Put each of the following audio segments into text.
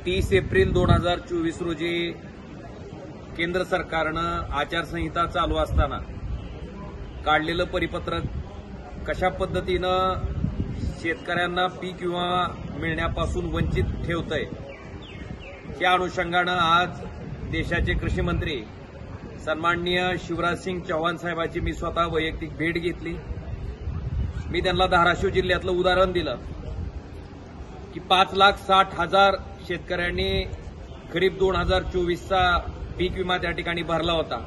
30 April 2024 रोजी केंद्र सरकारनं आचारसंहिता चालू असताना काढलेलं परिपत्रक कशा पद्धतीनं शेतकऱ्यांना पीक विमा मिळण्यापासून वंचित ठेवतंय, त्या अनुषंगानं आज देशाचे कृषी मंत्री सन्माननीय शिवराजसिंग चौहान साहेबांची मी स्वतः वैयक्तिक भेट घेतली। मी त्यांना धाराशिव जिल्ह्यातलं उदाहरण दिलं की 5,60,000 शेतकऱ्यांनी खरीप 2024चा पीक विमा त्या ठिकाणी भरला होता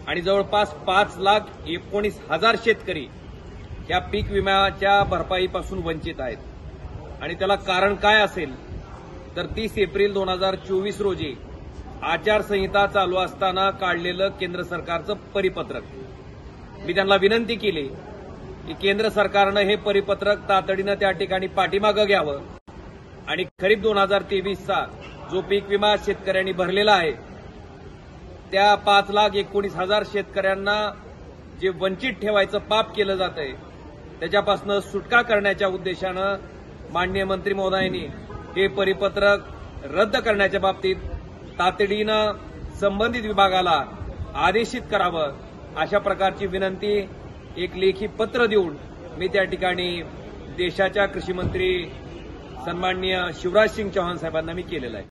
आणि जवळपास 5,19,000 शेतकरी या पीक विम्याच्या भरपाईपासून वंचित आहेत। आणि त्याला कारण काय असेल तर 30 एप्रिल 2024 रोजी आचारसंहिता चालू असताना काढलेलं केंद्र सरकारचं परिपत्रक। मी त्यांना विनंती केली की केंद्र सरकारनं हे परिपत्रक तातडीनं त्या ठिकाणी पाठीमागं घ्यावं आणि खरीप 2023चा जो पीक विमा शेतकऱ्यांनी भरलेला आहे त्या 5,19,000 शेतकऱ्यांना जे वंचित ठेवायचं पाप केलं जातंय त्याच्यापासून सुटका करण्याच्या उद्देशानं माननीय मंत्री महोदयांनी हे परिपत्रक रद्द करण्याच्या बाबतीत तातडीनं संबंधित विभागाला आदेशित करावं, अशा प्रकारची विनंती एक लेखी पत्र देऊन मी त्या ठिकाणी देशाच्या कृषी मंत्री सन्माननीय शिवराजसिंग चौहान साहेबांना मी केलेलं आहे।